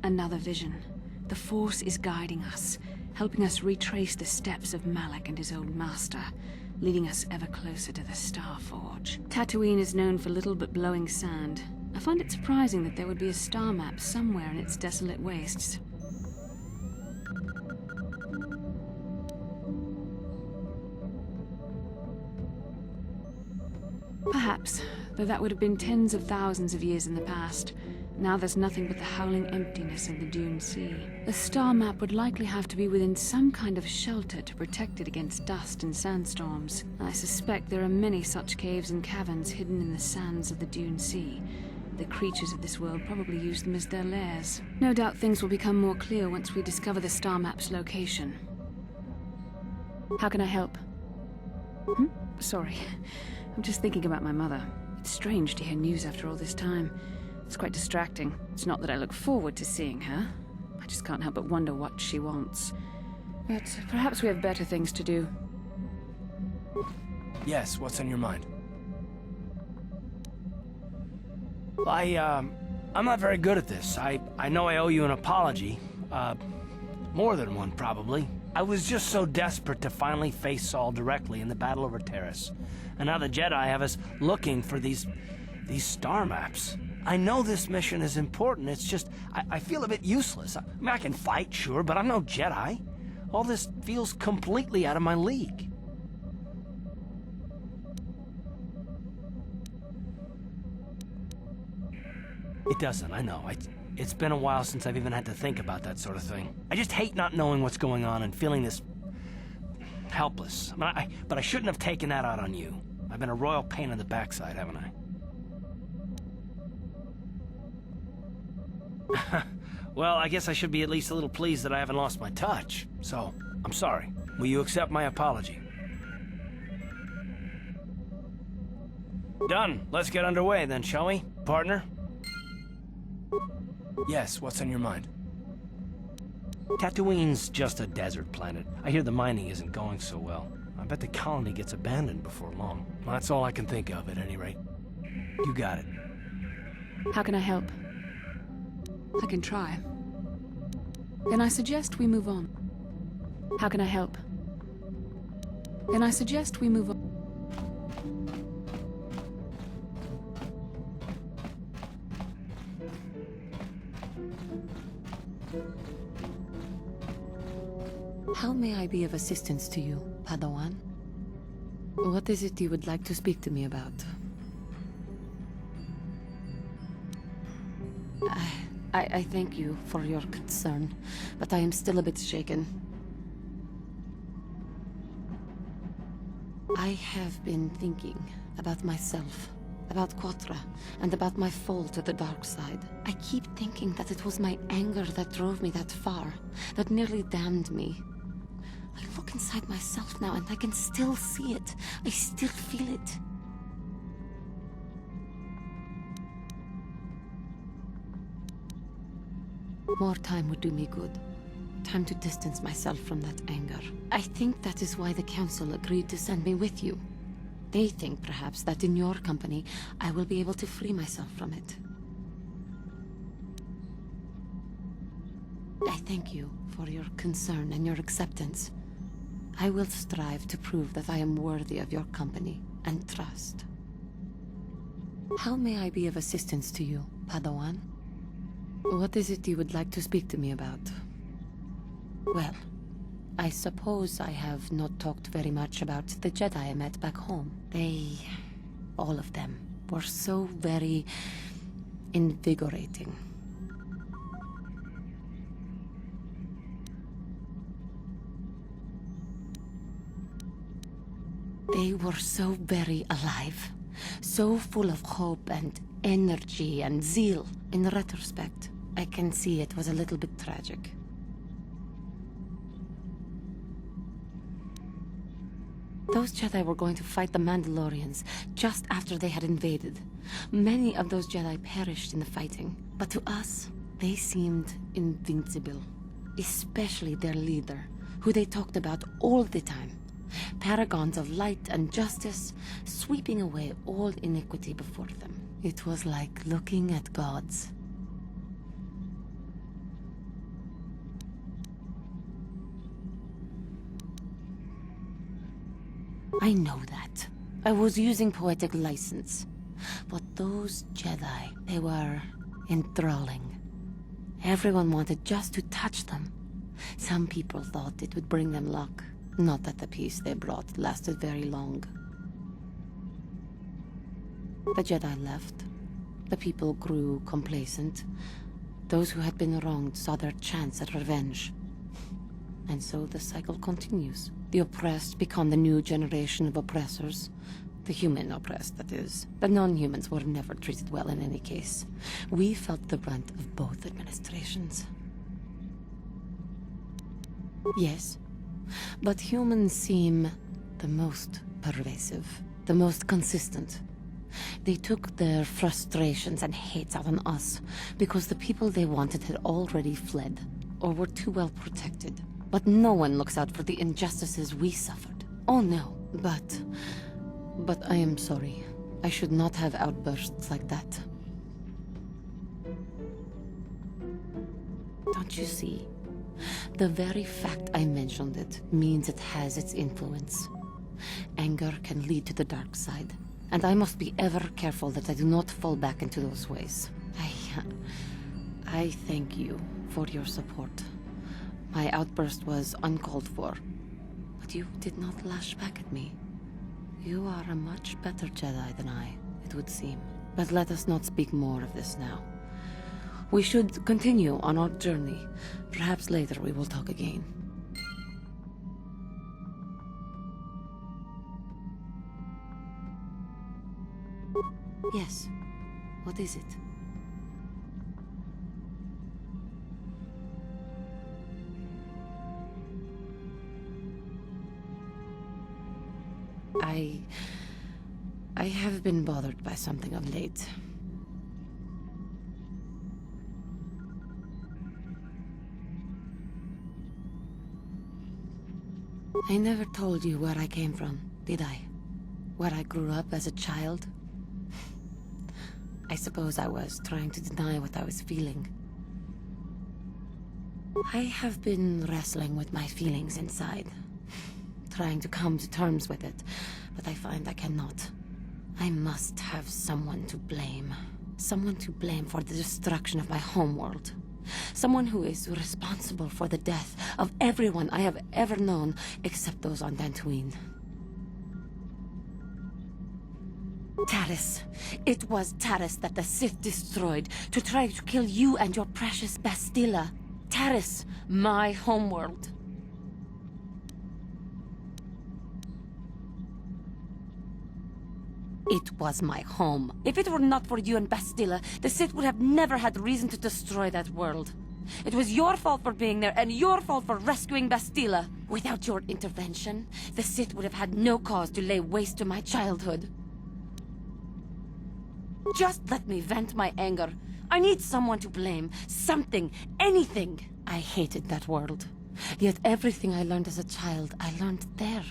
Another vision. The Force is guiding us, helping us retrace the steps of Malak and his old master, leading us ever closer to the Star Forge. Tatooine is known for little but blowing sand. I find it surprising that there would be a star map somewhere in its desolate wastes. Perhaps, though that would have been tens of thousands of years in the past. Now there's nothing but the howling emptiness of the Dune Sea. The star map would likely have to be within some kind of shelter to protect it against dust and sandstorms. I suspect there are many such caves and caverns hidden in the sands of the Dune Sea. The creatures of this world probably use them as their lairs. No doubt things will become more clear once we discover the star map's location. How can I help? Sorry. I'm just thinking about my mother. It's strange to hear news after all this time. It's quite distracting. It's not that I look forward to seeing her. I just can't help but wonder what she wants. But perhaps we have better things to do. Yes, what's on your mind? Well, I'm not very good at this. I know I owe you an apology. More than one, probably. I was just so desperate to finally face Saul directly in the battle over Terrace. And now the Jedi have us looking for these star maps. I know this mission is important, it's just, I feel a bit useless. I mean, I can fight, sure, but I'm no Jedi. All this feels completely out of my league. It doesn't, I know. It's been a while since I've even had to think about that sort of thing. I just hate not knowing what's going on and feeling this helpless. But I shouldn't have taken that out on you. I've been a royal pain in the backside, haven't I? Well, I guess I should be at least a little pleased that I haven't lost my touch. So, I'm sorry. Will you accept my apology? Done. Let's get underway then, shall we, partner? Yes, what's on your mind? Tatooine's just a desert planet. I hear the mining isn't going so well. I bet the colony gets abandoned before long. Well, that's all I can think of, at any rate. You got it. How can I help? I can try. Then I suggest we move on. How can I help? Then I suggest we move on. How may I be of assistance to you, Padawan? What is it you would like to speak to me about? I thank you for your concern, but I am still a bit shaken. I have been thinking about myself, about Quatra, and about my fall to the dark side. I keep thinking that it was my anger that drove me that far, that nearly damned me. I look inside myself now and I can still see it. I still feel it. More time would do me good. Time to distance myself from that anger. I think that is why the Council agreed to send me with you. They think, perhaps, that in your company, I will be able to free myself from it. I thank you for your concern and your acceptance. I will strive to prove that I am worthy of your company and trust. How may I be of assistance to you, Padawan? What is it you would like to speak to me about? Well, I suppose I have not talked very much about the Jedi I met back home. They, all of them, were so very invigorating. They were so very alive, so full of hope and energy and zeal. In retrospect, I can see it was a little bit tragic. Those Jedi were going to fight the Mandalorians just after they had invaded. Many of those Jedi perished in the fighting, but to us, they seemed invincible. Especially their leader, who they talked about all the time. Paragons of light and justice, sweeping away all iniquity before them. It was like looking at gods. I know that. I was using poetic license. But those Jedi, they were enthralling. Everyone wanted just to touch them. Some people thought it would bring them luck. Not that the peace they brought lasted very long. The Jedi left. The people grew complacent. Those who had been wronged saw their chance at revenge. And so the cycle continues. The oppressed become the new generation of oppressors. The human oppressed, that is. The non-humans were never treated well in any case. We felt the brunt of both administrations. Yes, but humans seem the most pervasive, the most consistent. They took their frustrations and hates out on us because the people they wanted had already fled or were too well protected. But no one looks out for the injustices we suffered. Oh no, but I am sorry. I should not have outbursts like that. Don't you see? The very fact I mentioned it means it has its influence. Anger can lead to the dark side, and I must be ever careful that I do not fall back into those ways. I thank you for your support. My outburst was uncalled for, but you did not lash back at me. You are a much better Jedi than I, it would seem. But let us not speak more of this now. We should continue on our journey. Perhaps later we will talk again. Yes. What is it? I have been bothered by something of late. I never told you where I came from, did I? Where I grew up as a child? I suppose I was trying to deny what I was feeling. I have been wrestling with my feelings inside, trying to come to terms with it, but I find I cannot. I must have someone to blame. Someone to blame for the destruction of my homeworld. Someone who is responsible for the death of everyone I have ever known, except those on Dantooine. Taris. It was Taris that the Sith destroyed to try to kill you and your precious Bastila. Taris, my homeworld. It was my home. If it were not for you and Bastila, the Sith would have never had reason to destroy that world. It was your fault for being there, and your fault for rescuing Bastila. Without your intervention, the Sith would have had no cause to lay waste to my childhood. Just let me vent my anger. I need someone to blame. Something. Anything. I hated that world. Yet everything I learned as a child, I learned there.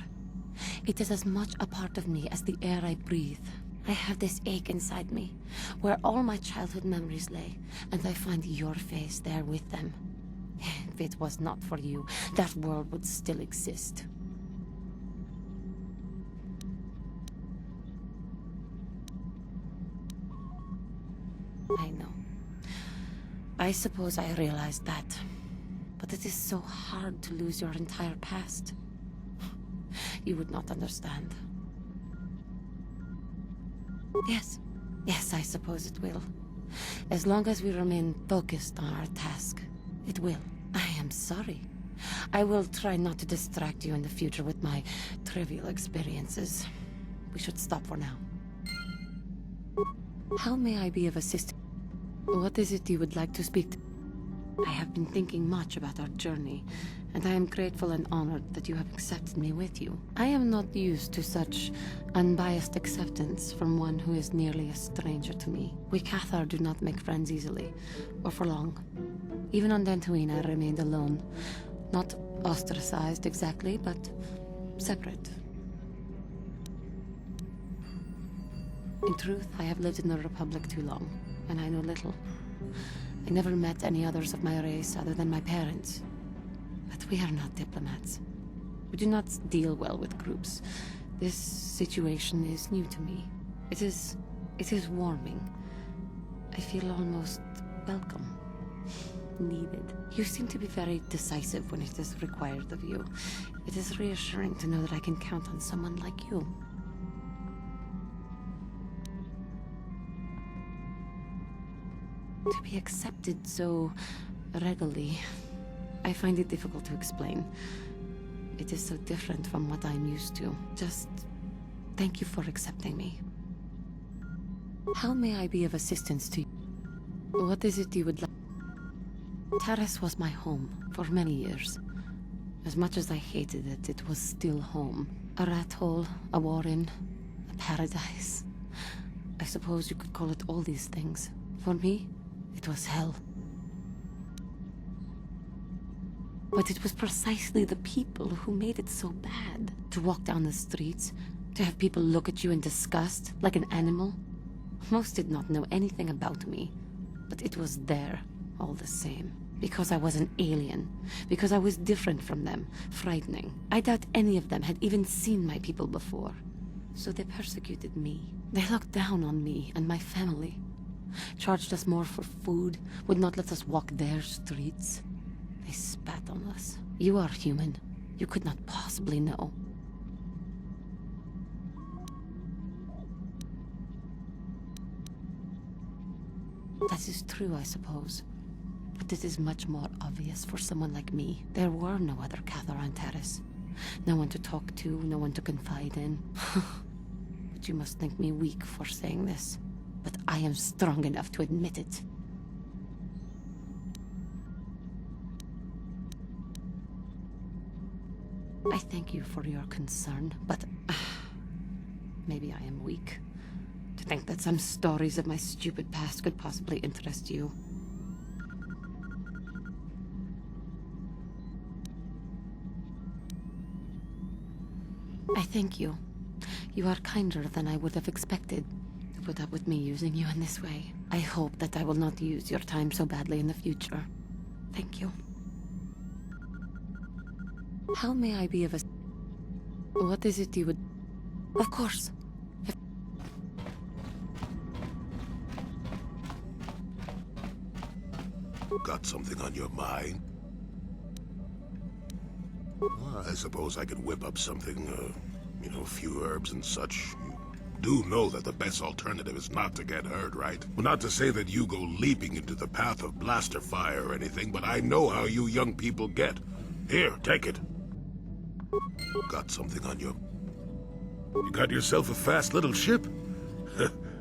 It is as much a part of me as the air I breathe. I have this ache inside me, where all my childhood memories lay, and I find your face there with them. If it was not for you, that world would still exist. I know. I suppose I realized that. But it is so hard to lose your entire past. You would not understand. Yes. Yes, I suppose it will. As long as we remain focused on our task, it will. I am sorry. I will try not to distract you in the future with my trivial experiences. We should stop for now. How may I be of assistance? What is it you would like to speak to? I have been thinking much about our journey, and I am grateful and honored that you have accepted me with you. I am not used to such unbiased acceptance from one who is nearly a stranger to me. We Cathar do not make friends easily, or for long. Even on Dantooine I remained alone. Not ostracized exactly, but separate. In truth, I have lived in the Republic too long, and I know little. I never met any others of my race other than my parents. But we are not diplomats. We do not deal well with groups. This situation is new to me. It is warming. I feel almost welcome. Needed. You seem to be very decisive when it is required of you. It is reassuring to know that I can count on someone like you. To be accepted so readily, I find it difficult to explain. It is so different from what I'm used to. Just thank you for accepting me. How may I be of assistance to you? What is it you would like? Terrace was my home for many years. As much as I hated it, it was still home. A rat hole, a warren, a paradise. I suppose you could call it all these things. For me, it was hell. But it was precisely the people who made it so bad. To walk down the streets, to have people look at you in disgust, like an animal. Most did not know anything about me, but it was there, all the same. Because I was an alien. Because I was different from them. Frightening. I doubt any of them had even seen my people before. So they persecuted me. They looked down on me and my family. Charged us more for food. Would not let us walk their streets. They spat on us. You are human. You could not possibly know. That is true, I suppose. But it is much more obvious for someone like me. There were no other Cathar on Terrace. No one to talk to, no one to confide in. But you must think me weak for saying this. But I am strong enough to admit it. I thank you for your concern, but maybe I am weak. To think that some stories of my stupid past could possibly interest you. I thank you. You are kinder than I would have expected to put up with me using you in this way. I hope that I will not use your time so badly in the future. Thank you. How may I be of What is it you would... Of course. Got something on your mind? Well, I suppose I could whip up something, a few herbs and such. You do know that the best alternative is not to get hurt, right? Well, not to say that you go leaping into the path of blaster fire or anything, but I know how you young people get. Here, take it. Got something on your... You got yourself a fast little ship?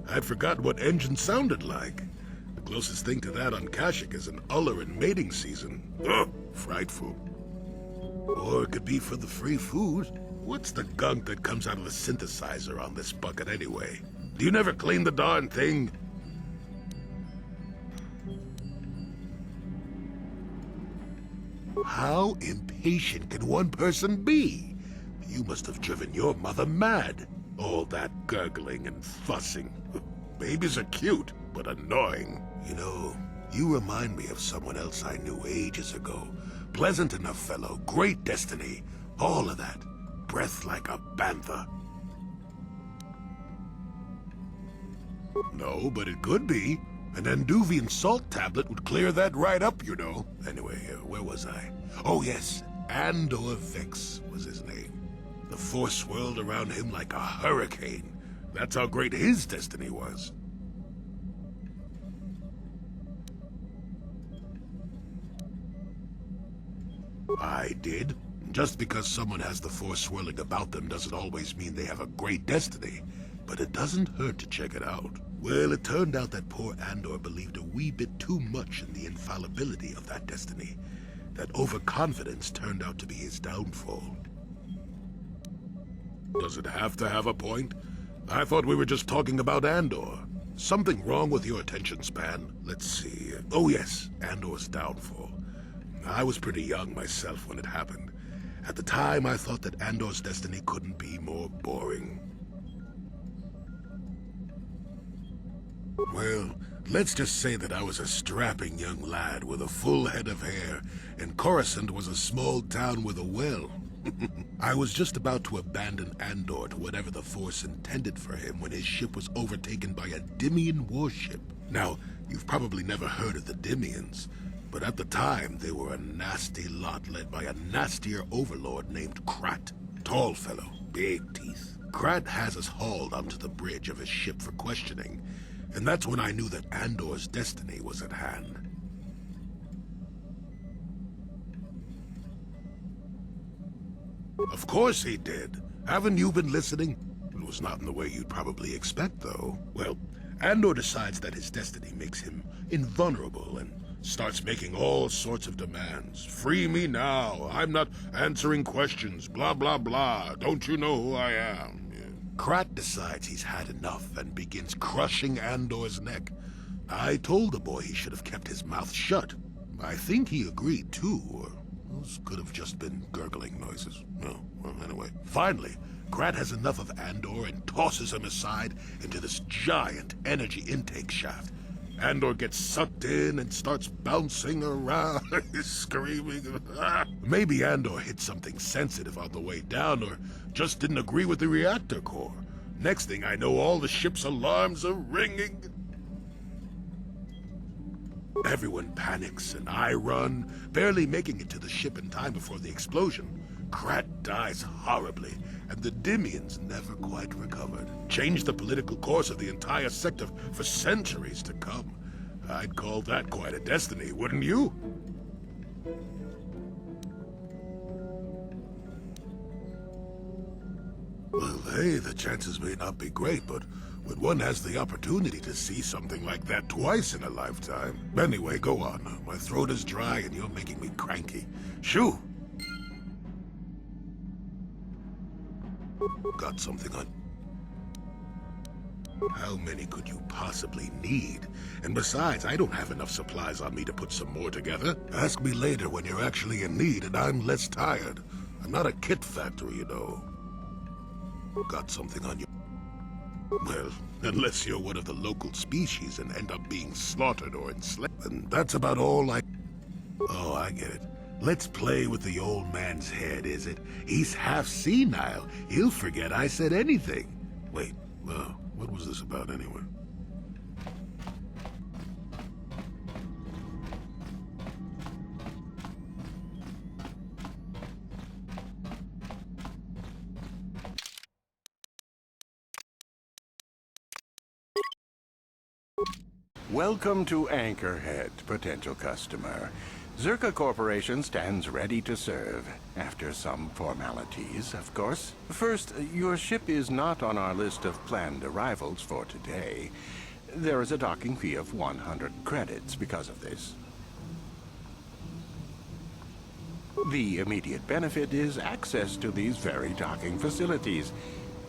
I'd forgotten what engine sounded like. The closest thing to that on Kashyyyk is an uller in mating season. Ugh, frightful. Or it could be for the free food. What's the gunk that comes out of the synthesizer on this bucket anyway? Do you never clean the darn thing? How impatient can one person be? You must have driven your mother mad. All that gurgling and fussing. Babies are cute, but annoying. You know, you remind me of someone else I knew ages ago. Pleasant enough fellow, great destiny, all of that. Breath like a bantha. No, but it could be. An Anduvian salt tablet would clear that right up, you know. Anyway, where was I? Oh yes, Andor Vex was his name. The force swirled around him like a hurricane. That's how great his destiny was. I did. Just because someone has the force swirling about them doesn't always mean they have a great destiny. But it doesn't hurt to check it out. Well, it turned out that poor Andor believed a wee bit too much in the infallibility of that destiny. That overconfidence turned out to be his downfall. Does it have to have a point? I thought we were just talking about Andor. Something wrong with your attention span? Let's see. Oh yes, Andor's downfall. I was pretty young myself when it happened. At the time, I thought that Andor's destiny couldn't be more boring. Well, let's just say that I was a strapping young lad with a full head of hair, and Coruscant was a small town with a well. I was just about to abandon Andor to whatever the Force intended for him when his ship was overtaken by a Dimian warship. Now, you've probably never heard of the Dimians, but at the time they were a nasty lot led by a nastier overlord named Krat. Tall fellow, big teeth. Krat has us hauled onto the bridge of his ship for questioning, and that's when I knew that Andor's destiny was at hand. Of course he did. Haven't you been listening? It was not in the way you'd probably expect, though. Well, Andor decides that his destiny makes him invulnerable and starts making all sorts of demands. Free me now. I'm not answering questions. Blah, blah, blah. Don't you know who I am? Krat decides he's had enough and begins crushing Andor's neck. I told the boy he should have kept his mouth shut. I think he agreed, too, or those could have just been gurgling noises. Oh, well, anyway. Finally, Krat has enough of Andor and tosses him aside into this giant energy intake shaft. Andor gets sucked in and starts bouncing around, screaming. Maybe Andor hit something sensitive on the way down, or just didn't agree with the reactor core. Next thing I know, all the ship's alarms are ringing. Everyone panics, and I run, barely making it to the ship in time before the explosion. Krat dies horribly, and the Dimians never quite recovered. Changed the political course of the entire sector for centuries to come. I'd call that quite a destiny, wouldn't you? Well, hey, the chances may not be great, but when one has the opportunity to see something like that twice in a lifetime... Anyway, go on. My throat is dry and you're making me cranky. Shoo! Got something on... How many could you possibly need? And besides, I don't have enough supplies on me to put some more together. Ask me later when you're actually in need and I'm less tired. I'm not a kit factory, you know. Got something on you? Well, unless you're one of the local species and end up being slaughtered or enslaved. And that's about all I... Oh, I get it. Let's play with the old man's head, is it? He's half senile. He'll forget I said anything. Wait, what was this about anyway? Welcome to Anchorhead, potential customer. Zerka Corporation stands ready to serve. After some formalities, of course. First, your ship is not on our list of planned arrivals for today. There is a docking fee of 100 credits because of this. The immediate benefit is access to these very docking facilities.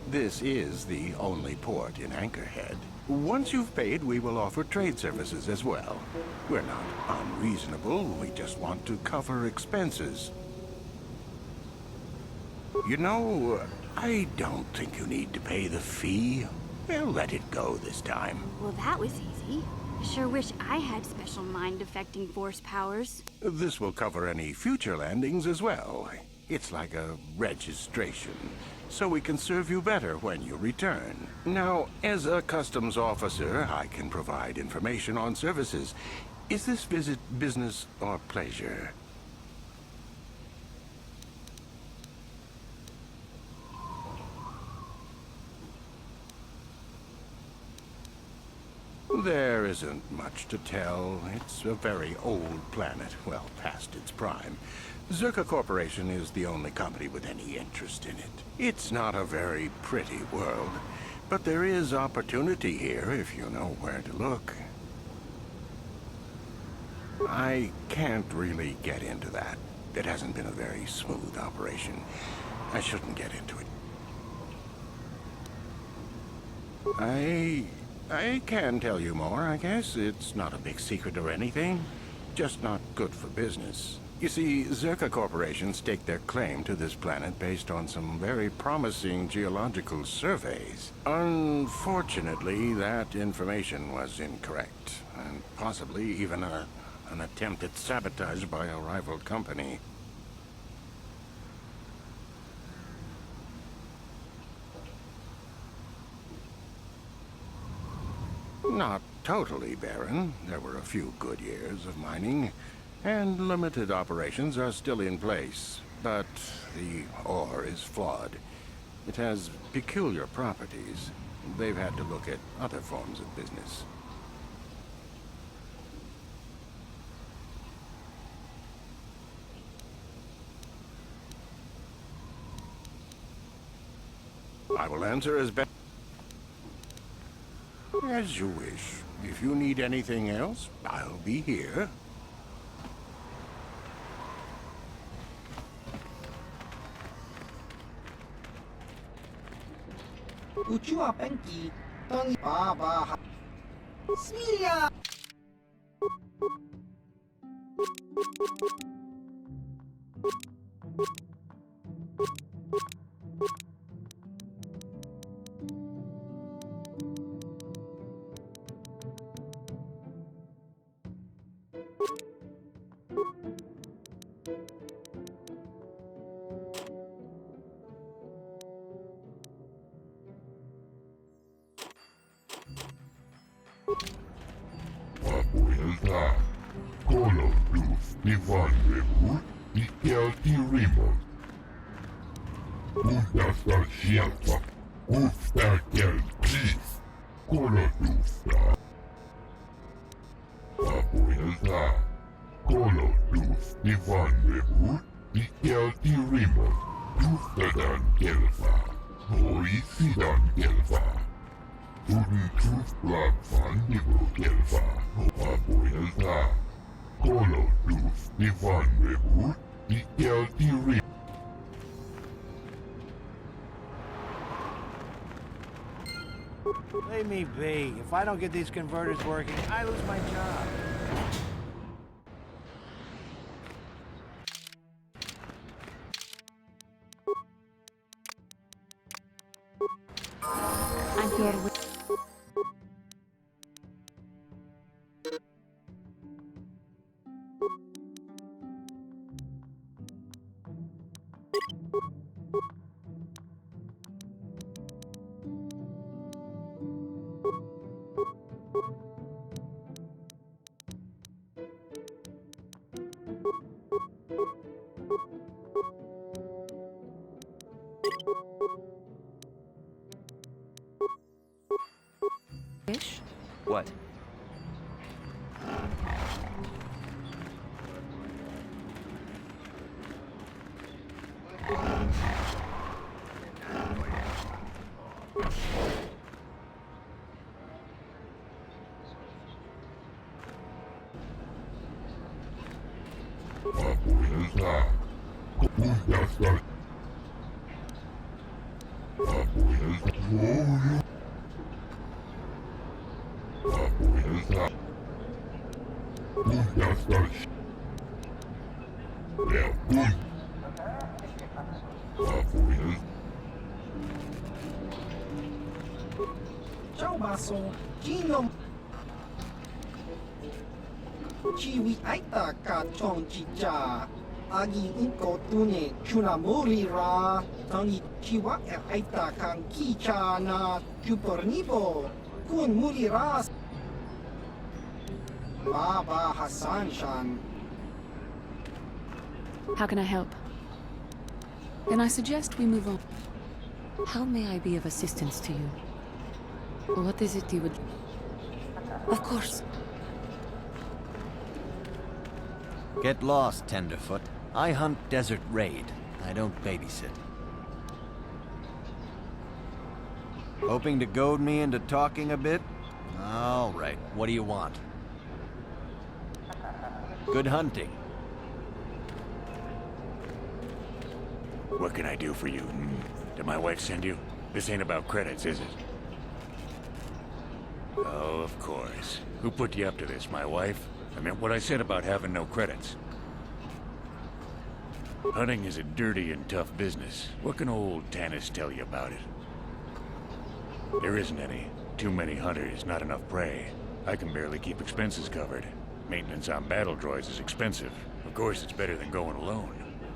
This is the only port in Anchorhead. Once you've paid, we will offer trade services as well. We're not unreasonable, we just want to cover expenses. You know, I don't think you need to pay the fee. We'll let it go this time. Well, that was easy. I sure wish I had special mind-affecting force powers. This will cover any future landings as well. It's like a registration, so we can serve you better when you return. Now, as a customs officer, I can provide information on services. Is this visit business or pleasure? There isn't much to tell. It's a very old planet, well past its prime. Zerka Corporation is the only company with any interest in it. It's not a very pretty world, but there is opportunity here if you know where to look. I can't really get into that. It hasn't been a very smooth operation. I shouldn't get into it. I can tell you more, I guess. It's not a big secret or anything. Just not good for business. You see, Zerka Corporation staked their claim to this planet based on some very promising geological surveys. Unfortunately, that information was incorrect, and possibly even an attempt at sabotage by a rival company. Not totally barren. There were a few good years of mining, and limited operations are still in place. But the ore is flawed. It has peculiar properties. They've had to look at other forms of business. I will answer as best as you wish. If you need anything else, I'll be here. Ucua Penki, Tony Baba, Smilia. Abuelta, Colo Luz, Ivan Rebut, Ikelti Rimon. Untastar Shelfa, Uftakel Chief, Colo Luzta. Abuelta, Colo Luz, Ivan Rebut, Ikelti Rimon. Uftadan Kelfa, Oisidan Kelfa. Guten Truthblatt van Nibel Kelfa, Abuelta, Colo Luz, Ivan Rebut, Ikelti Rimon. Leave me be. If I don't get these converters working, I lose my job. I'm here with... Fish? What? Abuelta, Untastar. Abuelta, Colo. Abuelta, Untastar. Rebut. Abuelta. Ciao Baso, Kino. Chiwi Aita Ka Chong Chicha. Agi Inko Tune Chunamuri Ra. Tony Chiwa Aita Kang Kicha na Chupornivo. Kun Muri Ras. Baba Hassan Shan. How can I help? Then I suggest we move on. How may I be of assistance to you? What is it you would... Of course. Get lost, Tenderfoot. I hunt Desert Raid. I don't babysit. Hoping to goad me into talking a bit? All right, what do you want? Good hunting. What can I do for you? Did my wife send you? This ain't about credits, is it? Oh, of course. Who put you up to this, my wife? I meant what I said about having no credits. Hunting is a dirty and tough business. What can old Tanis tell you about it? There isn't any. Too many hunters, not enough prey. I can barely keep expenses covered. Maintenance on battle droids is expensive. Of course, it's better than going alone.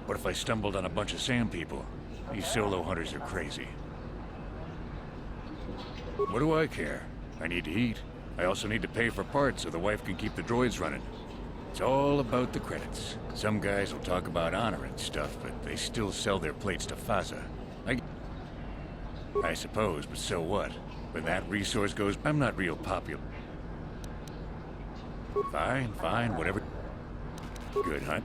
What if I stumbled on a bunch of sand people? These solo hunters are crazy. What do I care? I need to eat. I also need to pay for parts so the wife can keep the droids running. It's all about the credits. Some guys will talk about honor and stuff, but they still sell their plates to Faza. I suppose, but so what? When that resource goes, I'm not real popular. Fine, whatever. Good hunt.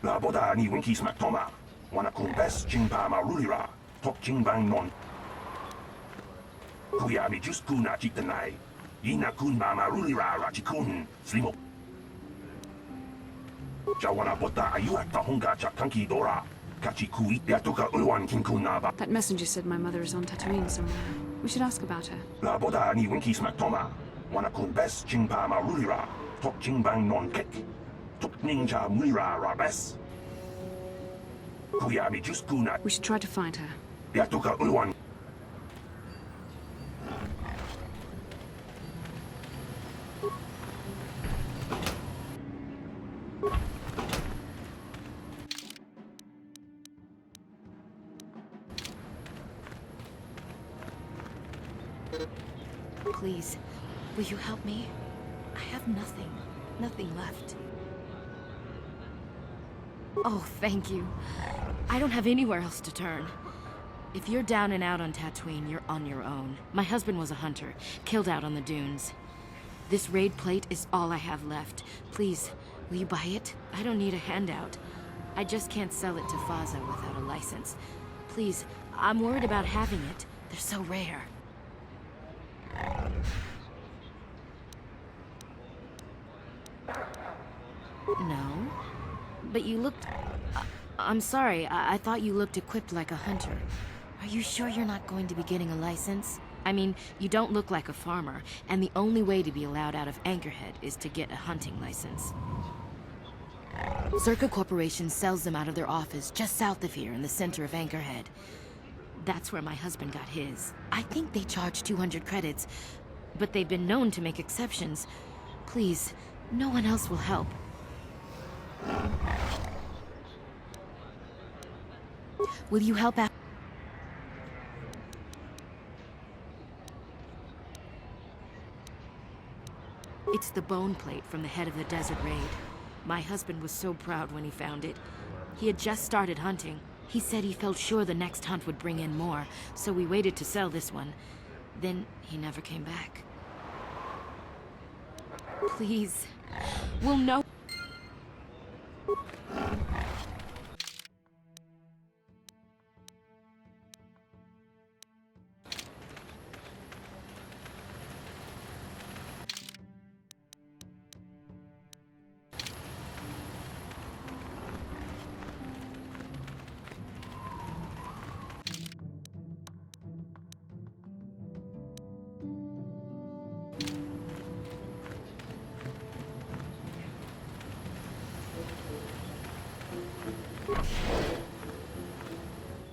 La boda ni winki smack toma. Wana kun bes chingpa ma rulira. Tok chingbang non. Kuya mi just kuna chitanai. Ina kun ma rulira rachikun. Slimo. Jawana bota ayuak ta honga chakanki dora. Kachi kui yatoka ulwan kinkuna ba. That messenger said my mother is on Tatooine somewhere. We should ask about her. La boda ni winki smack toma. Wana kun bes chingpa ma rulira. Tok chingbang non kek. Tok ninja mulira rabes. Kuya mi just kuna. We should try to find her. Yatoka ulwan. Please, will you help me? I have nothing left. Oh, thank you. I don't have anywhere else to turn. If you're down and out on Tatooine, you're on your own. My husband was a hunter, killed out on the dunes. This raid plate is all I have left. Please, will you buy it? I don't need a handout. I just can't sell it to Faza without a license. Please, I'm worried about having it. They're so rare. No. But you looked... I'm sorry, I thought you looked equipped like a hunter. Are you sure you're not going to be getting a license? I mean, you don't look like a farmer, and the only way to be allowed out of Anchorhead is to get a hunting license. Zerka Corporation sells them out of their office just south of here in the center of Anchorhead. That's where my husband got his. I think they charge 200 credits, but they've been known to make exceptions. Please, no one else will help. Will you help out? It's the bone plate from the head of the desert raid. My husband was so proud when he found it. He had just started hunting. He said he felt sure the next hunt would bring in more, so we waited to sell this one. Then he never came back. Please, we'll know.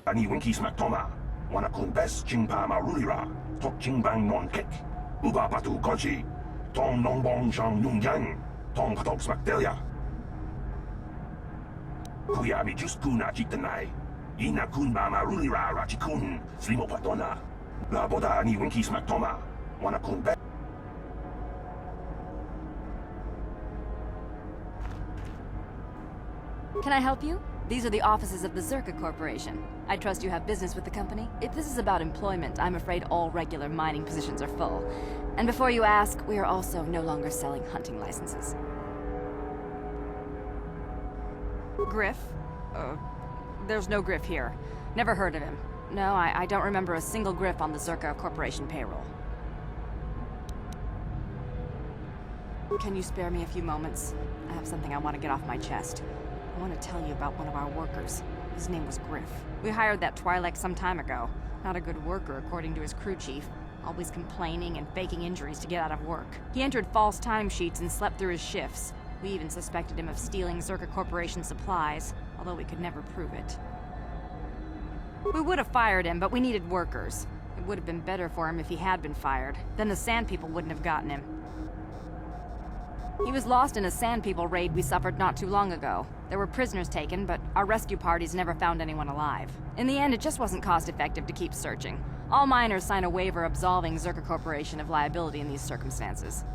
Ani winki smack toma. Wana kun bes chingpa ma rulira. Tok chingbang non kek. Uba patu kochi. Tong nong bong shang nung yang. Tong patok smack delia. Kuya mi just kuna chitanai. Ina kun ma rulira rachikun. Slimo patona. La boda ani winki smack toma. Wana kun bes. Can I help you? These are the offices of the Zerka Corporation. I trust you have business with the company. If this is about employment, I'm afraid all regular mining positions are full. And before you ask, we are also no longer selling hunting licenses. Griff? There's no Griff here. Never heard of him. No, I don't remember a single Griff on the Zerka Corporation payroll. Can you spare me a few moments? I have something I want to get off my chest. I want to tell you about one of our workers. His name was Griff. We hired that Twi'lek some time ago. Not a good worker, according to his crew chief. Always complaining and faking injuries to get out of work. He entered false timesheets and slept through his shifts. We even suspected him of stealing Zerka Corporation supplies, although we could never prove it. We would have fired him, but we needed workers. It would have been better for him if he had been fired. Then the Sand People wouldn't have gotten him. He was lost in a Sand People raid we suffered not too long ago. There were prisoners taken, but our rescue parties never found anyone alive. In the end, it just wasn't cost-effective to keep searching. All miners sign a waiver absolving Zerka Corporation of liability in these circumstances.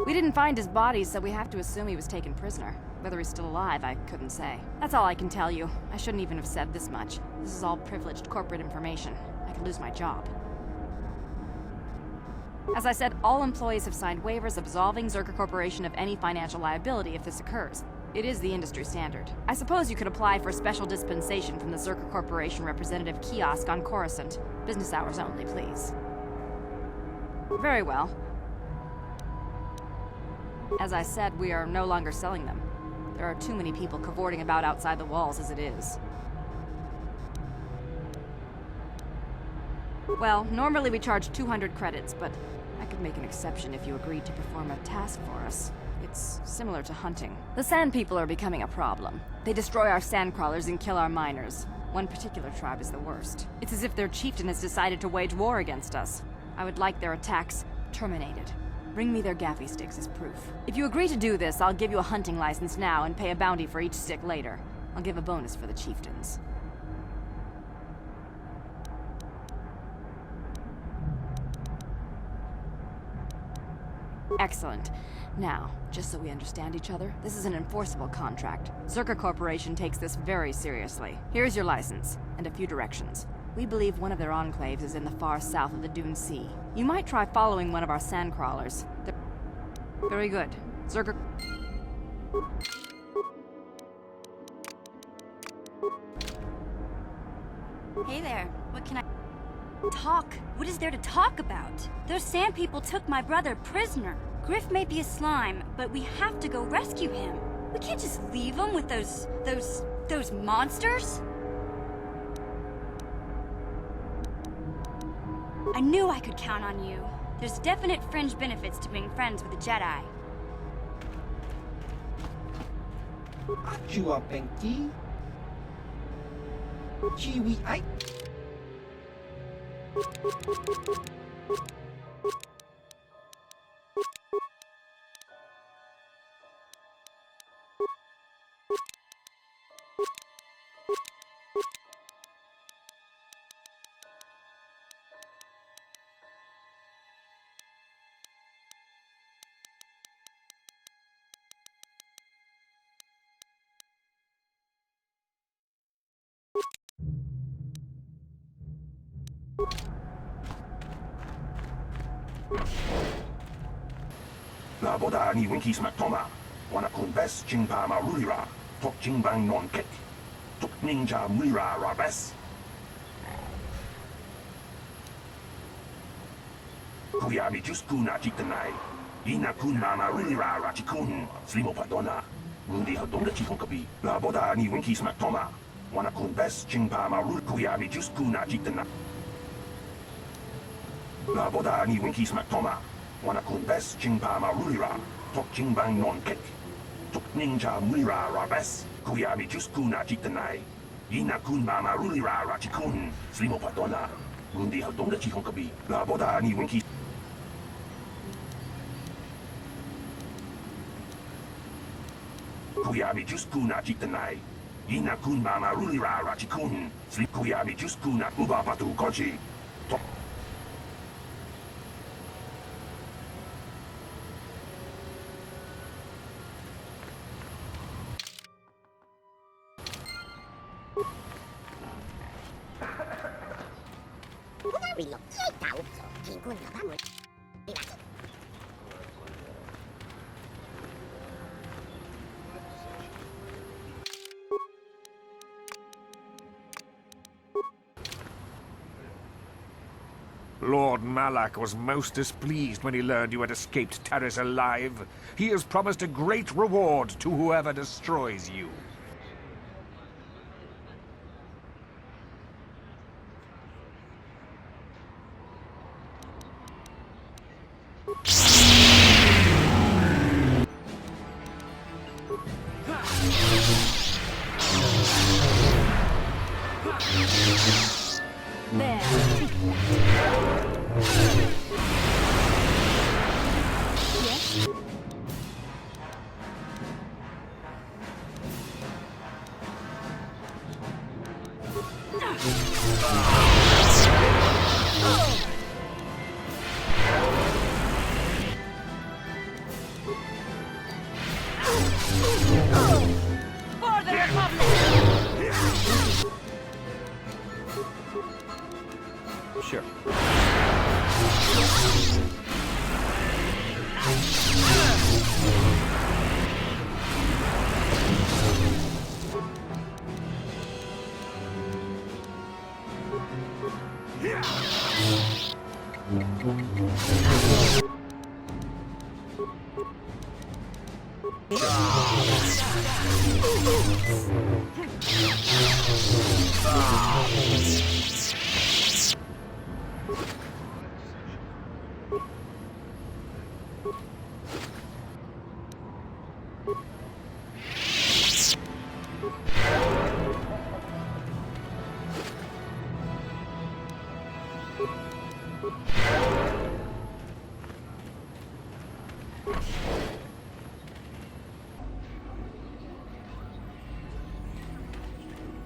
We didn't find his body, so we have to assume he was taken prisoner. Whether he's still alive, I couldn't say. That's all I can tell you. I shouldn't even have said this much. This is all privileged corporate information. I could lose my job. As I said, all employees have signed waivers absolving Zerka Corporation of any financial liability if this occurs. It is the industry standard. I suppose you could apply for special dispensation from the Zerka Corporation representative kiosk on Coruscant. Business hours only, please. Very well. As I said, we are no longer selling them. There are too many people cavorting about outside the walls as it is. Well, normally we charge 200 credits, but I could make an exception if you agreed to perform a task for us. It's similar to hunting. The Sand People are becoming a problem. They destroy our sandcrawlers and kill our miners. One particular tribe is the worst. It's as if their chieftain has decided to wage war against us. I would like their attacks terminated. Bring me their gaffy sticks as proof. If you agree to do this, I'll give you a hunting license now and pay a bounty for each stick later. I'll give a bonus for the chieftains. Excellent. Now, just so we understand each other, this is an enforceable contract. Zerka Corporation takes this very seriously. Here's your license, and a few directions. We believe one of their enclaves is in the far south of the Dune Sea. You might try following one of our sandcrawlers. Very good. Zerka... Hey there, what can I... Talk? What is there to talk about? Those Sand People took my brother prisoner. Griff may be a slime, but we have to go rescue him. We can't just leave him with those monsters. I knew I could count on you. There's definite fringe benefits to being friends with a Jedi. Achua Benki. Chiwi I. La boda ni winki smak toma. Wana kun bes jingpa marulira. Tok jingbang non kek. Tok ninja mulira rabes. Kuyami just kuna chitanai. Ina kun mama rulira rachikun. Slimo padona. Rundi hadonga chihonkabi. La boda ni winki smak toma. Wana kun bes jingpa marul. Kuyami just kuna chitanai. La boda ni winki smak toma. Wana kun bes jingpa marulira. Tok jingbang non kek. Tok ninja mulira rabes. Kuyami just kuna chitanai. Ina kun mama rulira rachikun. Slimo padona. Rundi hadonga chihonkabi. La boda ni winki. Kuyami just kuna chitanai. Ina kun mama rulira rachikun. Slip kuyami just kuna uba patu koji. Lord Malak was most displeased when he learned you had escaped Taris alive. He has promised a great reward to whoever destroys you. Sure.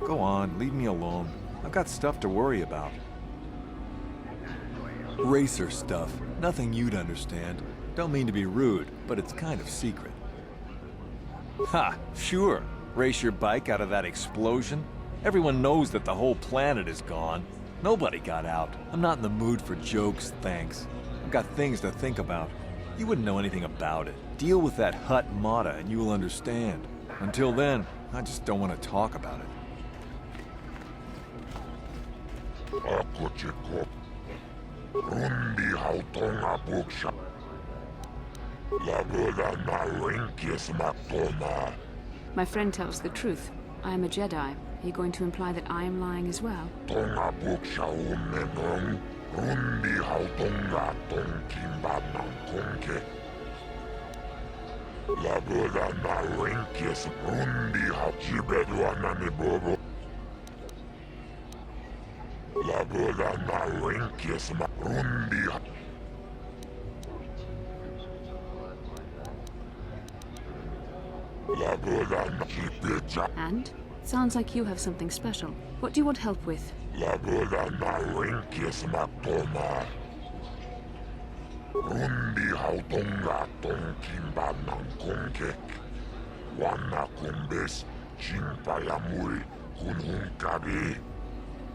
Go on, leave me alone. I've got stuff to worry about. Racer stuff. Nothing you'd understand. Don't mean to be rude, but it's kind of secret. Ha! Sure. Race your bike out of that explosion? Everyone knows that the whole planet is gone. Nobody got out. I'm not in the mood for jokes, thanks. I've got things to think about. You wouldn't know anything about it. Deal with that Hut Mata and you will understand. Until then, I just don't want to talk about it. Ako Jacob. Rundi hautonga buksha. Lagoda na winkis maktoma. My friend tells the truth. I am a Jedi. Are you going to imply that I am lying as well? Tonga buksha umenong. Rundi hautonga tong kimba ng kongke. Lagoda na winkis. Rundi haujibedwa na ni bobo. Lagoda na winkis ma rundi. Lagoda na kipecha. And? Sounds like you have something special. What do you want help with? Lagoda na winkis ma toma. Rundi hautonga tong kimba ng kongkek. Wana kumbes chimpayamui kunhung kabi.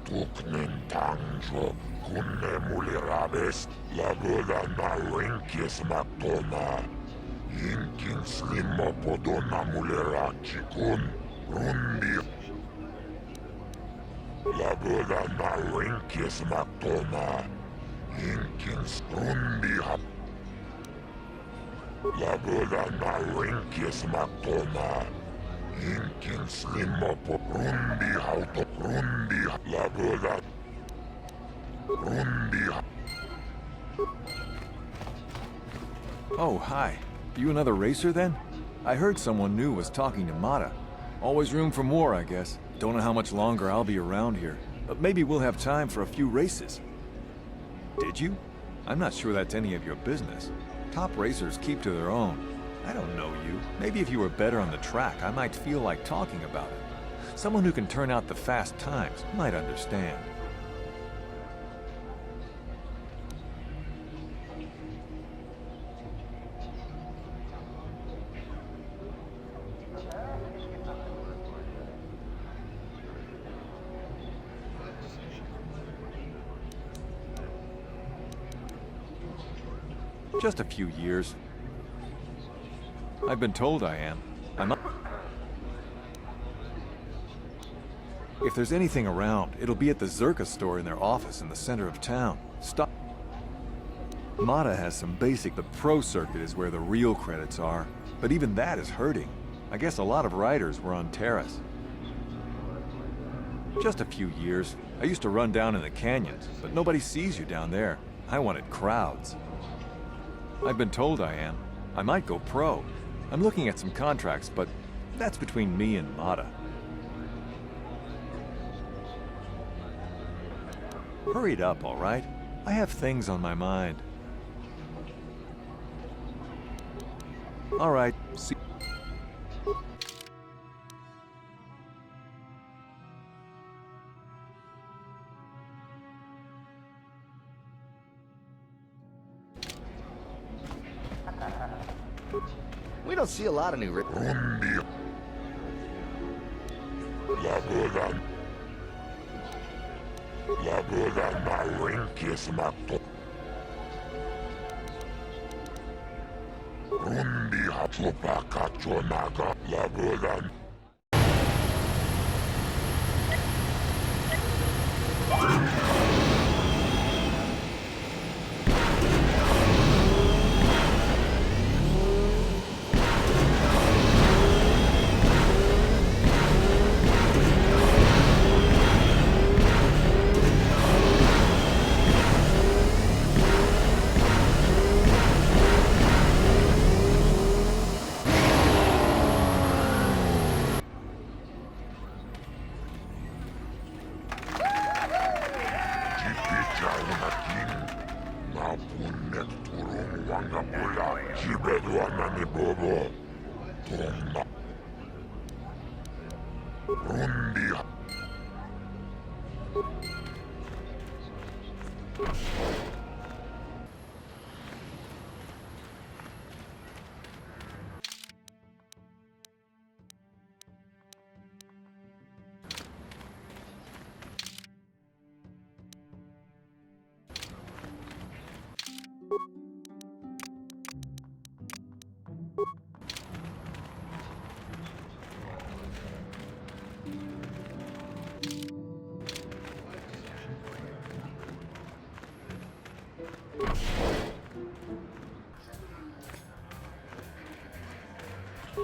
Tuknen tangjo kunne mulirabes. Lagoda na winkis ma toma. Yinkin slimo podona mulera chikun. Rundi. Lagoda na winkis ma toma. Yinkin rundi hap. Lagoda na winkis ma toma. Yinkin slimo po rundi hauto rundi lagoda. Rundi. Oh, hi. You another racer then? I heard someone new was talking to Mata. Always room for more, I guess. Don't know how much longer I'll be around here, but maybe we'll have time for a few races. Did you? I'm not sure that's any of your business. Top racers keep to their own. I don't know you. Maybe if you were better on the track, I might feel like talking about it. Someone who can turn out the fast times might understand. Just a few years. I've been told I am. If there's anything around, it'll be at the Zerka store in their office in the center of town. Stop. Mata has some basic, the pro circuit is where the real credits are. But even that is hurting. I guess a lot of riders were on Terrace. Just a few years. I used to run down in the canyons, but nobody sees you down there. I wanted crowds. I've been told I am. I might go pro. I'm looking at some contracts, but that's between me and Mata. Hurry it up, all right? I have things on my mind. All right, see... We don't see a lot of new... Rundi.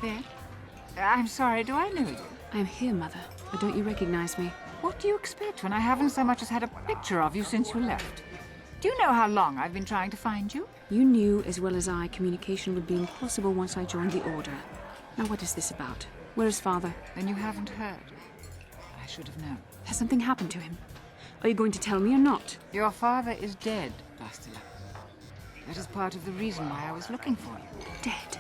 There? I'm sorry, do I know you? I'm here, Mother. But don't you recognize me? What do you expect when I haven't so much as had a picture of you since you left? Do you know how long I've been trying to find you? You knew as well as I communication would be impossible once I joined the Order. Now what is this about? Where is Father? Then you haven't heard. I should have known. Has something happened to him? Are you going to tell me or not? Your father is dead, Bastila. That is part of the reason why I was looking for you. Dead?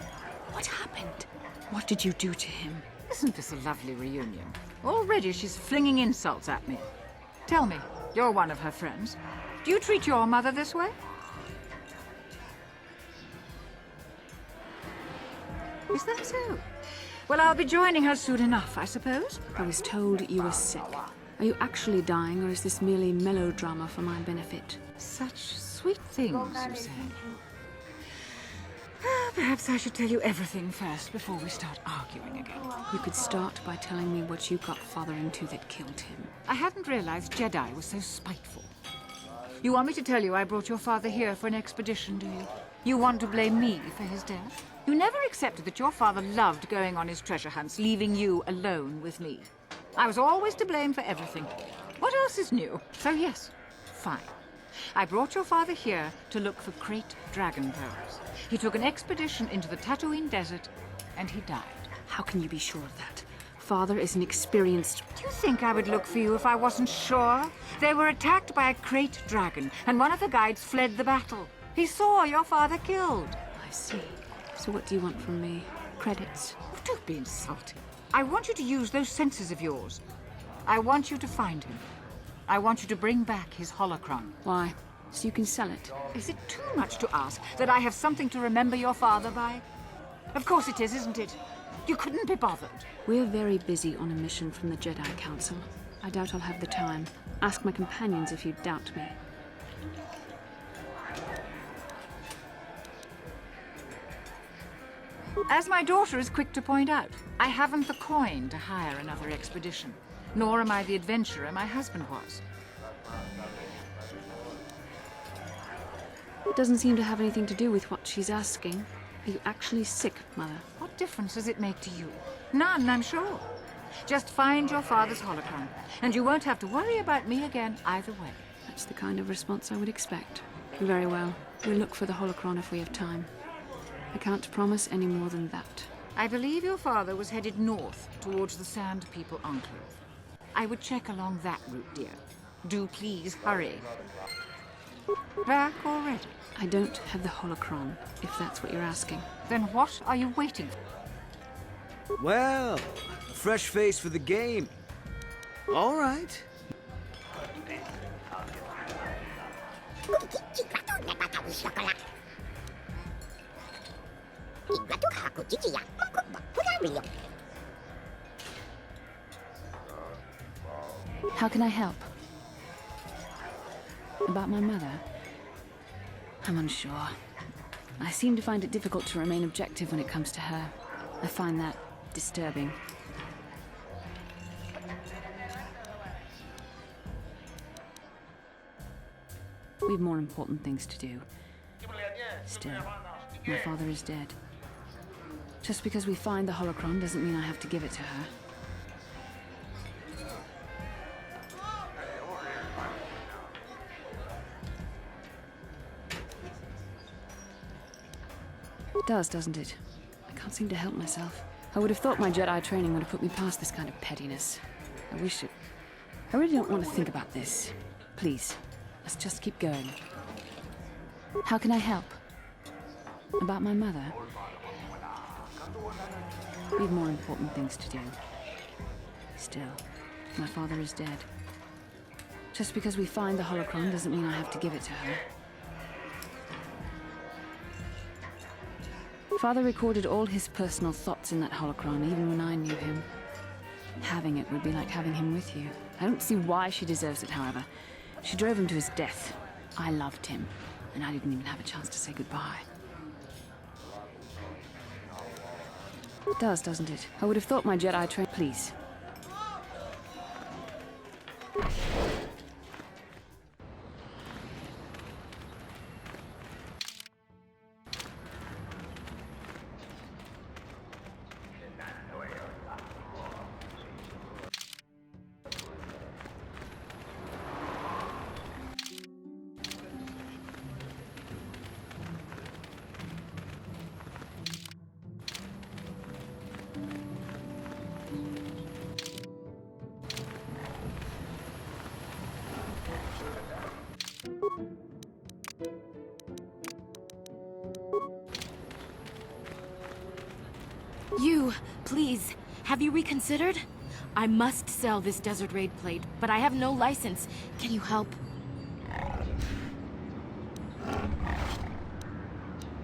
What happened? What did you do to him? Isn't this a lovely reunion? Already she's flinging insults at me. Tell me, you're one of her friends. Do you treat your mother this way? Is that so? Well, I'll be joining her soon enough, I suppose. I was told you were sick. Are you actually dying, or is this merely melodrama for my benefit? Such sweet things, you say. Perhaps I should tell you everything first before we start arguing again. You could start by telling me what you got Father into that killed him. I hadn't realized Jedi was so spiteful. You want me to tell you I brought your father here for an expedition, do you? You want to blame me for his death? You never accepted that your father loved going on his treasure hunts, leaving you alone with me. I was always to blame for everything. What else is new? So yes, fine. I brought your father here to look for great dragon pearls. He took an expedition into the Tatooine desert, and he died. How can you be sure of that? Father is an experienced... Do you think I would look for you if I wasn't sure? They were attacked by a great dragon, and one of the guides fled the battle. He saw your father killed. I see. So what do you want from me? Credits? Oh, don't be insulting. I want you to use those senses of yours. I want you to find him. I want you to bring back his holocron. Why? So you can sell it? Is it too much to ask that I have something to remember your father by? Of course it is, isn't it? You couldn't be bothered. We're very busy on a mission from the Jedi Council. I doubt I'll have the time. Ask my companions if you doubt me. As my daughter is quick to point out, I haven't the coin to hire another expedition. Nor am I the adventurer my husband was. It doesn't seem to have anything to do with what she's asking. Are you actually sick, Mother? What difference does it make to you? None, I'm sure. Just find your father's holocron, and you won't have to worry about me again either way. That's the kind of response I would expect. Very well. We'll look for the holocron if we have time. I can't promise any more than that. I believe your father was headed north towards the Sand People Enclave. I would check along that route, dear. Do please hurry. Back already? I don't have the holocron, if that's what you're asking. Then what are you waiting for? Well, fresh face for the game. All right. How can I help? About my mother? I'm unsure. I seem to find it difficult to remain objective when it comes to her. I find that disturbing. We have more important things to do. Still, my father is dead. Just because we find the holocron doesn't mean I have to give it to her. It does, doesn't it? I can't seem to help myself. I would have thought my Jedi training would have put me past this kind of pettiness. I wish it... I really don't want to think about this. Please, let's just keep going. How can I help? About my mother? We have more important things to do. Still, my father is dead. Just because we find the holocron doesn't mean I have to give it to her. Father recorded all his personal thoughts in that holocron, even when I knew him. Having it would be like having him with you. I don't see why she deserves it, however. She drove him to his death. I loved him, and I didn't even have a chance to say goodbye. It does, doesn't it? I would have thought my Jedi train... Please. You, please, have you reconsidered? I must sell this Desert Raid plate, but I have no license. Can you help?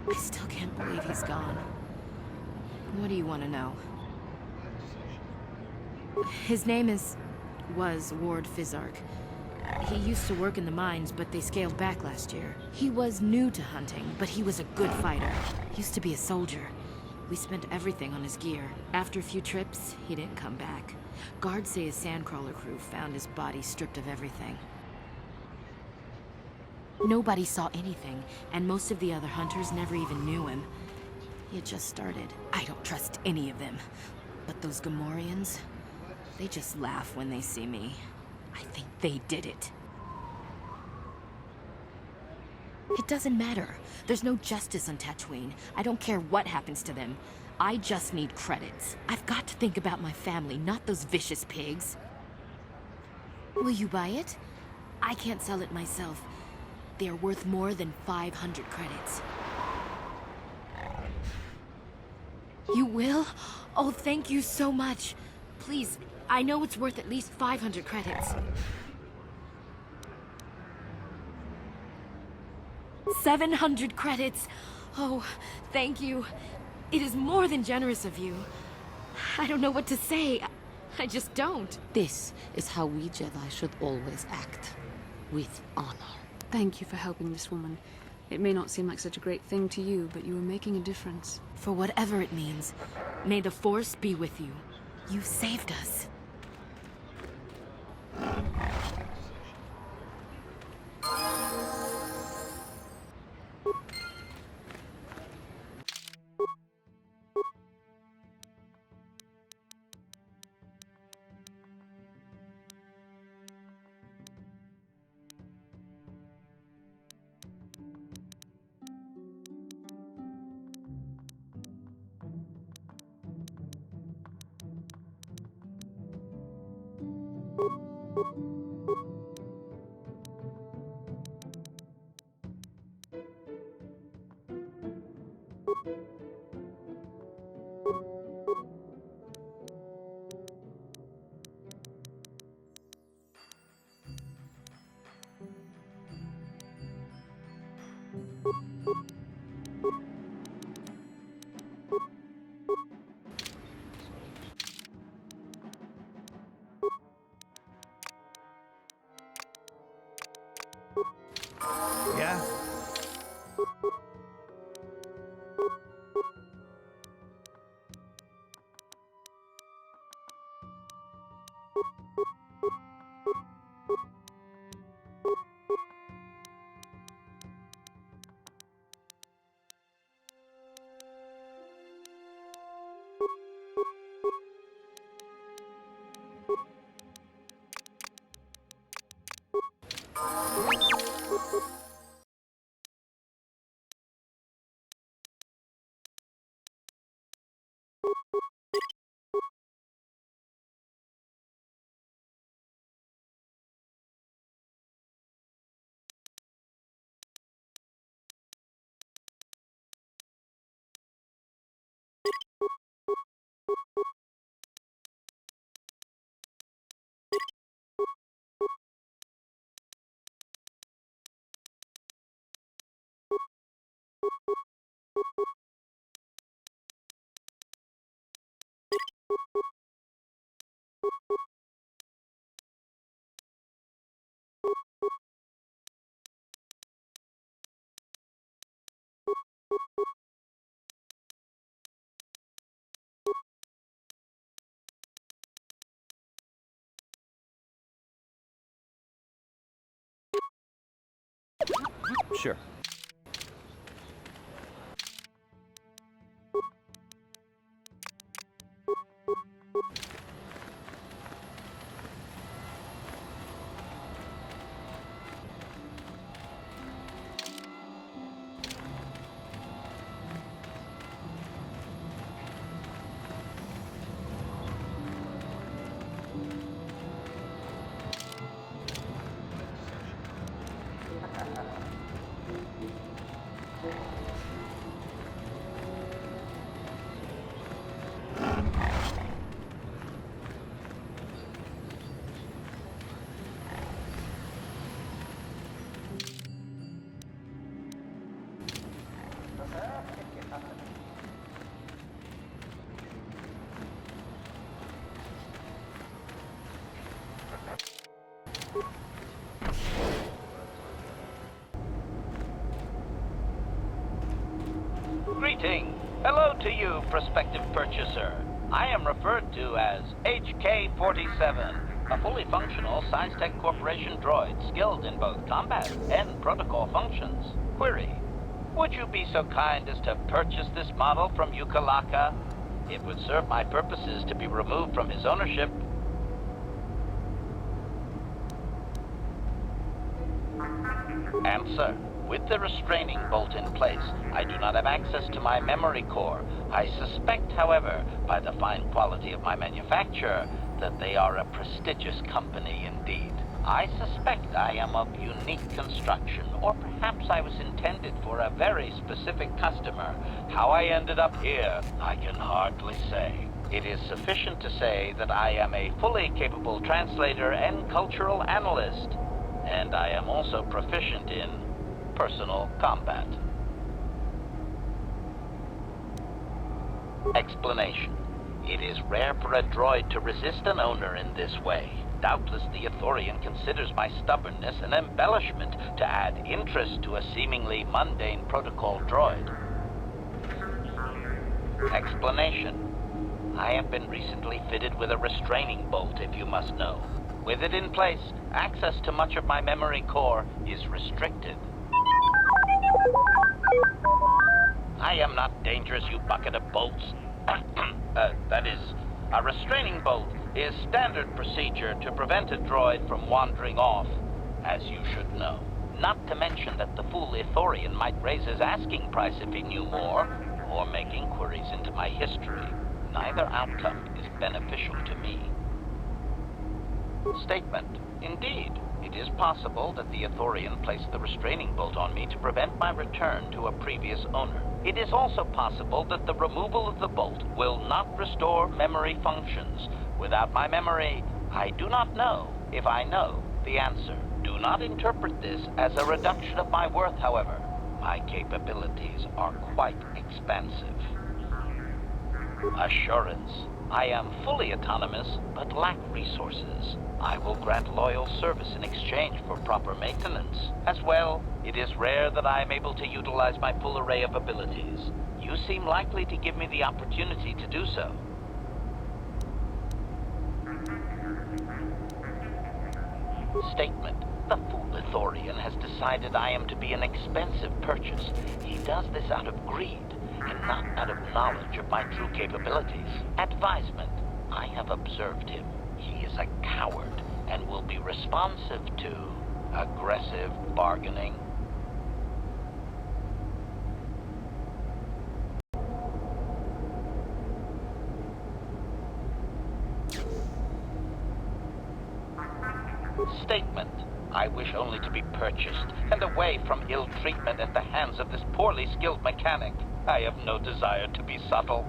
I still can't believe he's gone. What do you want to know? His name was Ward Fizark. He used to work in the mines, but they scaled back last year. He was new to hunting, but he was a good fighter. Used to be a soldier. We spent everything on his gear. After a few trips, he didn't come back. Guards say his sandcrawler crew found his body stripped of everything. Nobody saw anything, and most of the other hunters never even knew him. He had just started. I don't trust any of them. But those Gamorreans, they just laugh when they see me. I think they did it. It doesn't matter. There's no justice on Tatooine. I don't care what happens to them. I just need credits. I've got to think about my family, not those vicious pigs. Will you buy it? I can't sell it myself. They are worth more than 500 credits. You will? Oh, thank you so much. Please, I know it's worth at least 500 credits. 700 credits! Oh, thank you. It is more than generous of you. I don't know what to say. I just don't. This is how we Jedi should always act. With honor. Thank you for helping this woman. It may not seem like such a great thing to you, but you are making a difference. For whatever it means, may the Force be with you. You saved us. Sure. Greeting. Hello to you, prospective purchaser. I am referred to as HK-47, a fully functional Science Tech Corporation droid skilled in both combat and protocol functions. Query: would you be so kind as to purchase this model from Yukalaka? It would serve my purposes to be removed from his ownership. Answer: with the restraining bolt in place, I do not have access to my memory core. I suspect, however, by the fine quality of my manufacture, that they are a prestigious company indeed. I suspect I am of unique construction, or perhaps I was intended for a very specific customer. How I ended up here, I can hardly say. It is sufficient to say that I am a fully capable translator and cultural analyst, and I am also proficient in personal combat. Explanation: it is rare for a droid to resist an owner in this way. Doubtless the Ithorian considers my stubbornness an embellishment to add interest to a seemingly mundane protocol droid. Explanation: I have been recently fitted with a restraining bolt, if you must know. With it in place, access to much of my memory core is restricted. I am not dangerous, you bucket of bolts. That is, a restraining bolt is standard procedure to prevent a droid from wandering off, as you should know. Not to mention that the fool Ithorian might raise his asking price if he knew more, or make inquiries into my history. Neither outcome is beneficial to me. Statement: indeed, it is possible that the Ithorian placed the restraining bolt on me to prevent my return to a previous owner. It is also possible that the removal of the bolt will not restore memory functions. Without my memory, I do not know if I know the answer. Do not interpret this as a reduction of my worth, however. My capabilities are quite expansive. Assurance: I am fully autonomous, but lack resources. I will grant loyal service in exchange for proper maintenance. As well, it is rare that I am able to utilize my full array of abilities. You seem likely to give me the opportunity to do so. Statement: the fool Ithorian has decided I am to be an expensive purchase. He does this out of greed. and not out of knowledge of my true capabilities. Advisement. I have observed him. He is a coward and will be responsive to aggressive bargaining. Statement. I wish only to be purchased and away from ill treatment at the hands of this poorly skilled mechanic. I have no desire to be subtle.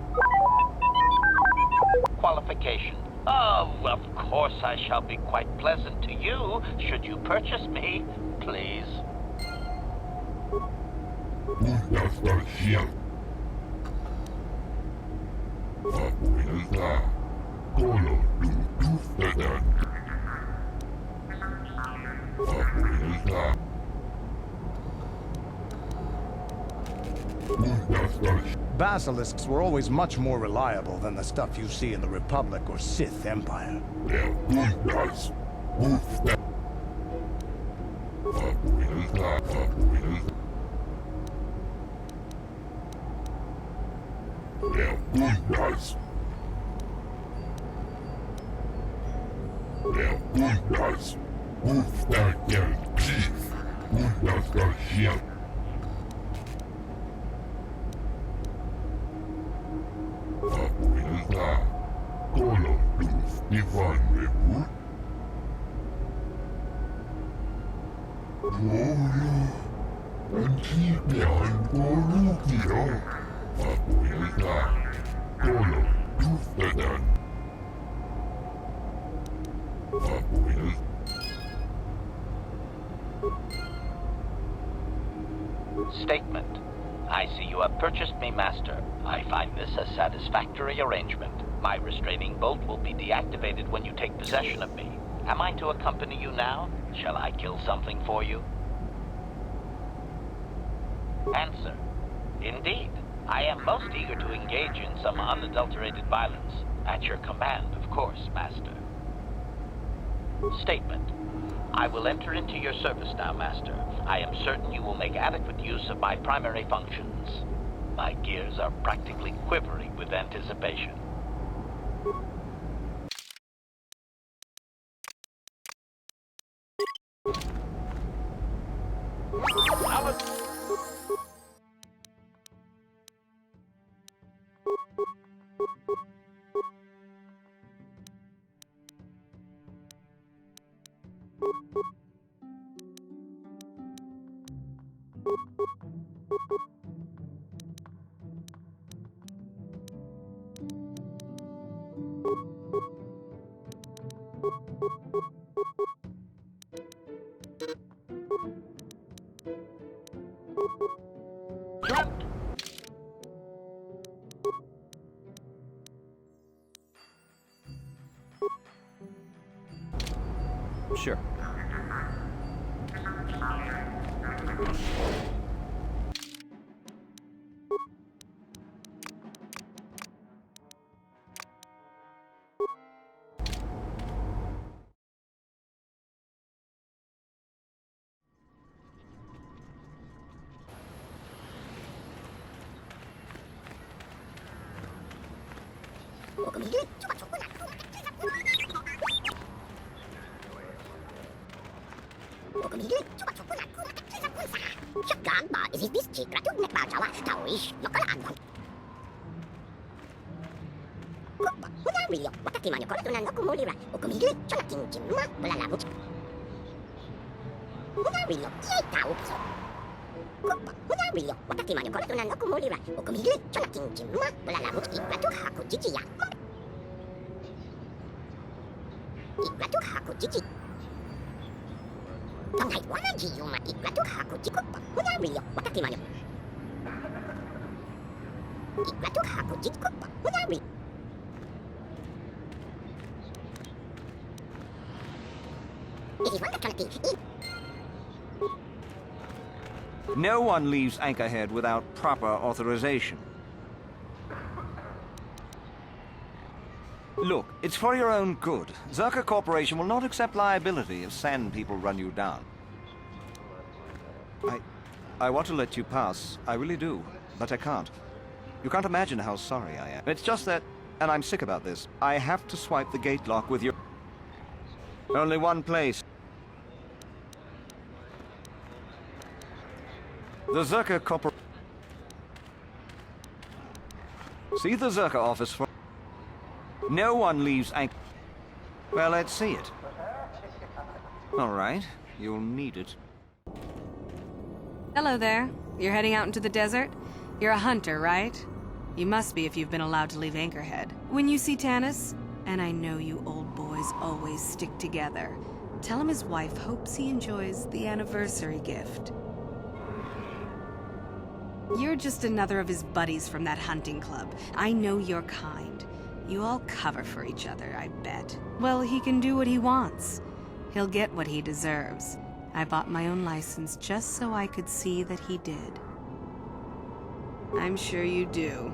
Qualification. Oh, of course I shall be quite pleasant to you should you purchase me, please. Basilisks were always much more reliable than the stuff you see in the Republic or Sith Empire. Statement. I see you have purchased me, Master. I find this a satisfactory arrangement. My restraining bolt will be deactivated when you take possession of me. Am I to accompany you now? Shall I kill something for you? Answer. Indeed. I am most eager to engage in some unadulterated violence. At your command, of course, Master. Statement. I will enter into your service now, Master. I am certain you will make adequate use of my primary functions. My gears are practically quivering with anticipation. Sure. No one leaves Anchorhead without proper authorization. Look, it's for your own good. Zerka Corporation will not accept liability if Sand people run you down. I want to let you pass. I really do. But I can't. You can't imagine how sorry I am. It's just that, and I'm sick about this, I have to swipe the gate lock with your... Only one place. The Zerka Corporation. See the Zerka office for... No one leaves Anchor. Well, let's see it. All right, you'll need it. Hello there. You're heading out into the desert? You're a hunter, right? You must be if you've been allowed to leave Anchorhead. When you see Tanis, and I know you old boys always stick together, tell him his wife hopes he enjoys the anniversary gift. You're just another of his buddies from that hunting club. I know your kind. You all cover for each other, I bet. Well, he can do what he wants. He'll get what he deserves. I bought my own license just so I could see that he did. I'm sure you do.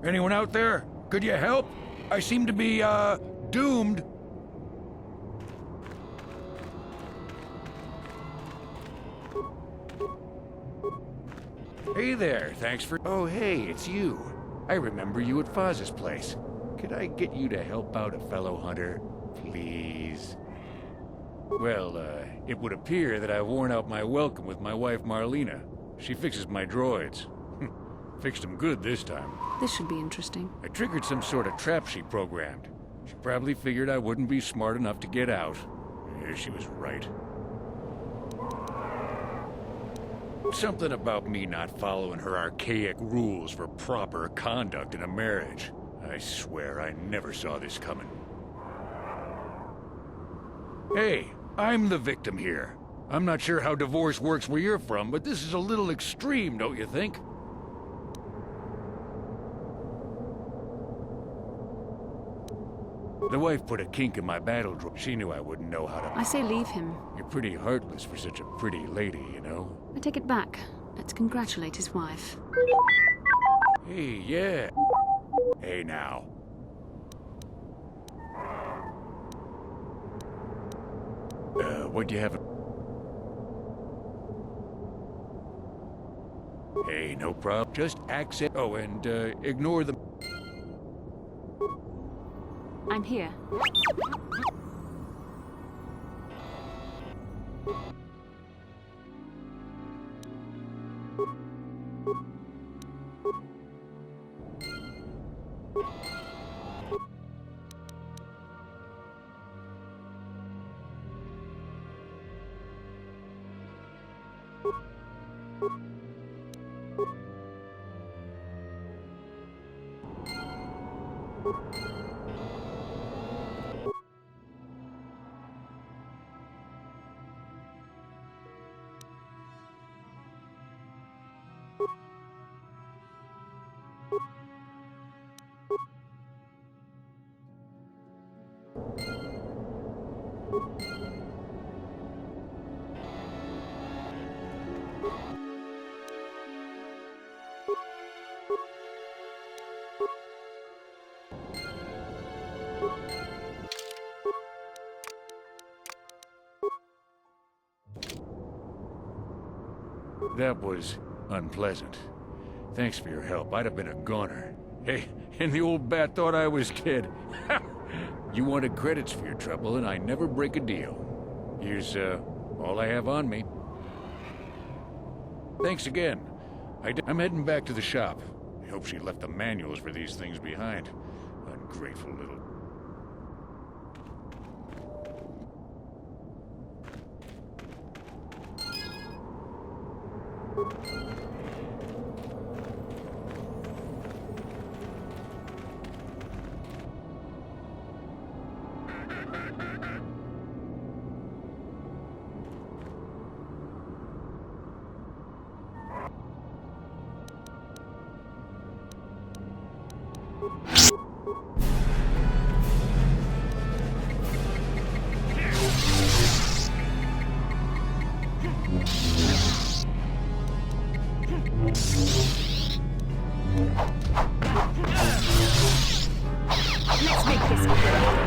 Anyone out there? Could you help? I seem to be, doomed. Hey there, thanks for... Oh, hey, it's you. I remember you at Foz's place. Could I get you to help out a fellow hunter, please? Well, it would appear that I've worn out my welcome with my wife Marlena. She fixes my droids. Fixed them good this time. This should be interesting. I triggered some sort of trap she programmed. She probably figured I wouldn't be smart enough to get out. Yeah, she was right. Something about me not following her archaic rules for proper conduct in a marriage. I swear I never saw this coming. Hey, I'm the victim here. I'm not sure how divorce works where you're from, but this is a little extreme, don't you think? The wife put a kink in my battle droid. She knew I wouldn't know how to... I say leave him. You're pretty heartless for such a pretty lady, you know? I take it back. Let's congratulate his wife. Hey, yeah. Hey, now. What'd you have? Hey, no problem. Just accent... Oh, and, ignore the... I'm here. That was unpleasant. Thanks for your help. I'd have been a goner. Hey, and the old bat thought I was dead. You wanted credits for your trouble, and I never break a deal. Here's, all I have on me. Thanks again. I'm heading back to the shop. I hope she left the manuals for these things behind. Ungrateful little... Let's make this quick.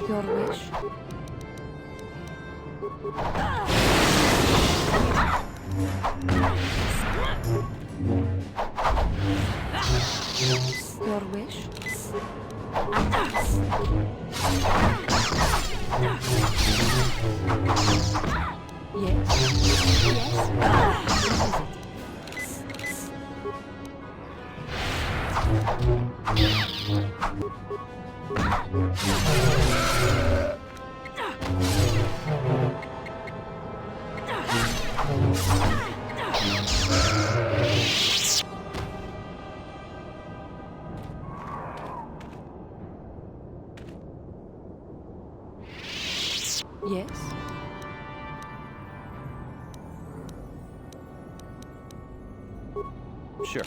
Your wish. Your wish. Yes. Sure.